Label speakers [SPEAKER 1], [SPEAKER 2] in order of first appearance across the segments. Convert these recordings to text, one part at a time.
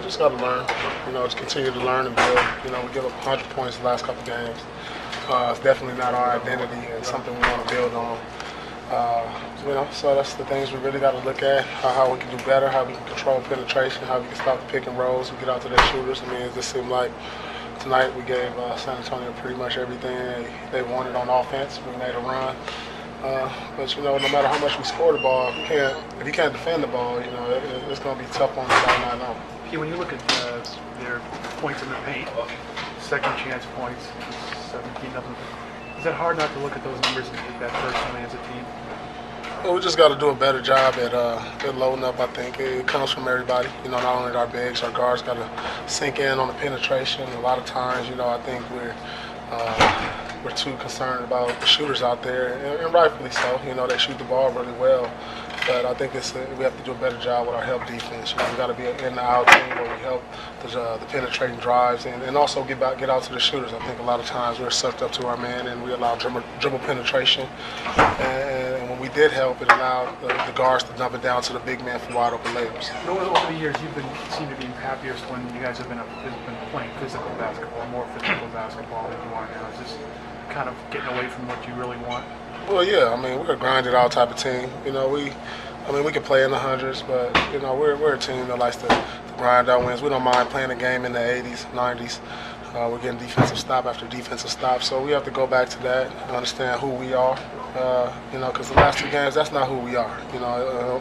[SPEAKER 1] just got to learn. Just continue to learn and build. We give up 100 points the last couple games. It's definitely not our identity and something we want to build on. So that's the things we really got to look at, how we can do better, how we can control penetration, how we can stop the pick and rolls and get out to their shooters. It just seemed like tonight we gave San Antonio pretty much everything they wanted on offense. We made a run. But no matter how much we score the ball, if you can't defend the ball, it's going to be tough on us all night long.
[SPEAKER 2] When you look at their points in the paint, second chance points, 17 of them, is it hard not to look at those numbers and take that personally as a team?
[SPEAKER 1] Well, we just got to do a better job at loading up, I think. It comes from everybody. Not only our bigs, our guards got to sink in on the penetration. A lot of times, I think we're too concerned about the shooters out there, and rightfully so. They shoot the ball really well. But I think we have to do a better job with our help defense. We got to be an in-and-out team where we help the penetrating drives and also get out to the shooters. I think a lot of times we're sucked up to our man and we allow dribble penetration. And when we did help, it allowed the guards to dump it down to the big man for wide open layups.
[SPEAKER 2] Over the years, seem to be happiest when you guys have been playing physical basketball, more physical basketball than you are now. Is this kind of getting away from what you really want?
[SPEAKER 1] Well, yeah. We're a grinded out type of team. We can play in the hundreds, but we're a team that likes to grind out wins. We don't mind playing a game in the 80s, 90s. We're getting defensive stop after defensive stop, so we have to go back to that and understand who we are. Because the last two games, that's not who we are.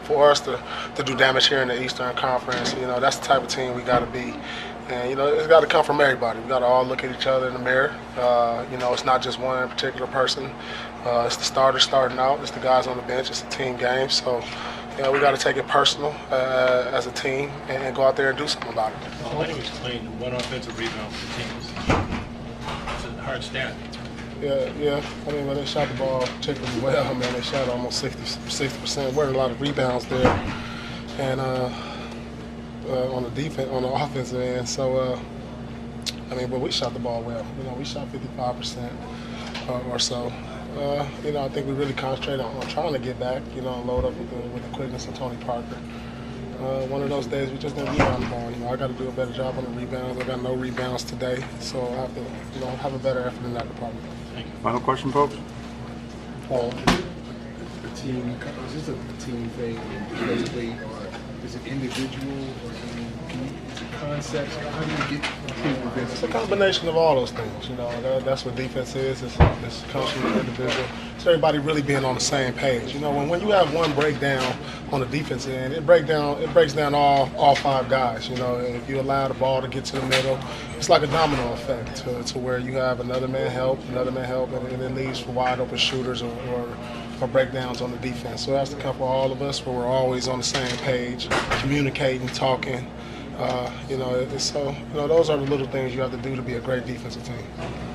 [SPEAKER 1] For us to do damage here in the Eastern Conference, that's the type of team we got to be. And, it's got to come from everybody. We got to all look at each other in the mirror. It's not just one particular person. It's the starters starting out. It's the guys on the bench. It's a team game. So, we got to take it personal as a team and go out there and do something about it.
[SPEAKER 3] How do you explain one offensive rebound for the team? It's a hard stat.
[SPEAKER 1] Yeah. When they shot the ball particularly well, they shot almost 60%. We're a lot of rebounds there. And on the offensive end. So, but we shot the ball well. We shot 55% or so. I think we really concentrated on trying to get back, and load up with the quickness of Tony Parker. One of those days we just didn't rebound the ball. I got to do a better job on the rebounds. I got no rebounds today, so I have to, have a better effort in that department.
[SPEAKER 3] Thank you.
[SPEAKER 4] Final question, folks?
[SPEAKER 5] Paul, is this a team thing defensively, or is it individual, or is it concepts? How do you get defense?
[SPEAKER 1] It's a combination of all those things. That's what defense is. It comes from the individual. It's everybody really being on the same page. When you have one breakdown on the defense end, it breaks down all five guys. If you allow the ball to get to the middle, it's like a domino effect to where you have another man help, and it leaves for wide open shooters or breakdowns on the defense. So it has to come for all of us, where we're always on the same page, communicating, talking. Those are the little things you have to do to be a great defensive team.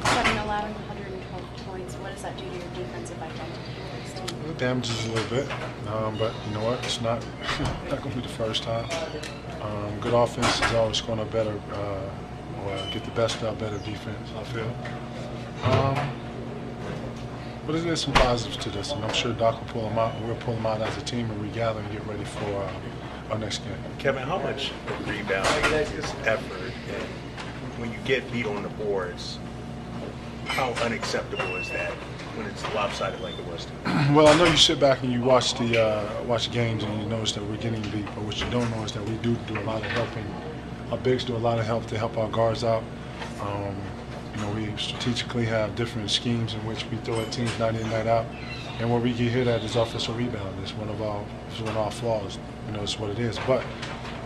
[SPEAKER 6] Kevin, allowing 112 points, what does that do to your defensive identity for this team?
[SPEAKER 4] It damages a little bit, but you know what? It's not going to be the first time. Good offense is always going to get the best out better defense, I feel. But there's some positives to this, and I'm sure Doc will pull them out, and we'll pull them out as a team and regather and get ready for our next game.
[SPEAKER 7] Kevin, how much rebounding is effort, and when you get beat on the boards, how unacceptable is that when it's lopsided like it was today?
[SPEAKER 4] Well, I know you sit back and you watch the games and you notice that we're getting beat, but what you don't know is that we do a lot of helping. Our bigs do a lot of help to help our guards out. We strategically have different schemes in which we throw at teams night in, night out. And where we get hit at is offensive rebound. It's one of our flaws. It's what it is. But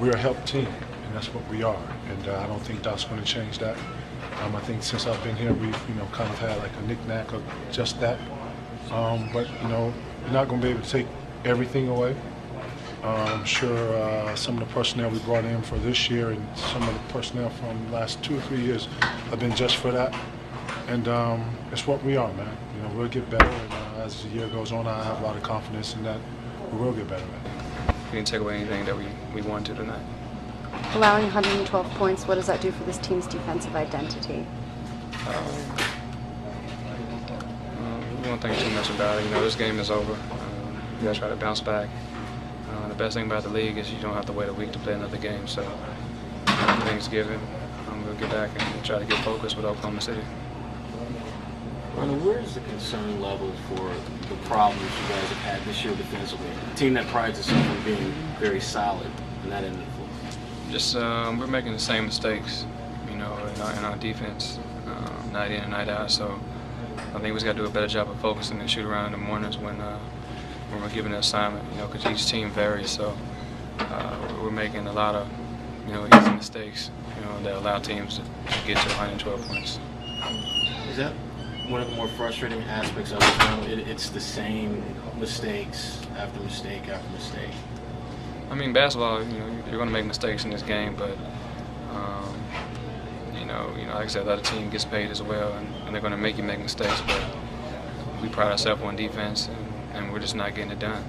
[SPEAKER 4] we're a help team, and that's what we are. And I don't think that's going to change that. I think since I've been here, we've kind of had like a knick-knack of just that. But you're not going to be able to take everything away. I'm sure some of the personnel we brought in for this year and some of the personnel from the last 2 or 3 years have been just for that. And it's what we are, man. We'll get better. And as the year goes on, I have a lot of confidence in that we will get better at it.
[SPEAKER 8] We didn't take away anything that we wanted to tonight.
[SPEAKER 6] Allowing 112 points, what does that do for this team's defensive identity?
[SPEAKER 8] We don't think too much about it. This game is over. We got to try to bounce back. The best thing about the league is you don't have to wait a week to play another game. So Thanksgiving, we'll get back and try to get focused with Oklahoma City.
[SPEAKER 9] Ronald, where is the concern level for the problems you guys have had this year defensively? A team that prides itself on being very solid in that end of the floor.
[SPEAKER 8] Just we're making the same mistakes, you know, in our defense, night in and night out. So I think we just got to do a better job of focusing and shoot around in the mornings when we're given an assignment, you know, because each team varies. So we're making a lot of, you know, easy mistakes, you know, that allow teams to get to 112 points.
[SPEAKER 9] Is that one of the more frustrating aspects of it? Ronald? It's the same mistakes after mistake after mistake.
[SPEAKER 8] I mean, basketball, you know, you're going to make mistakes in this game, but you know, like I said, the other team gets paid as well, and they're going to make you make mistakes. But we pride ourselves on defense, and we're just not getting it done.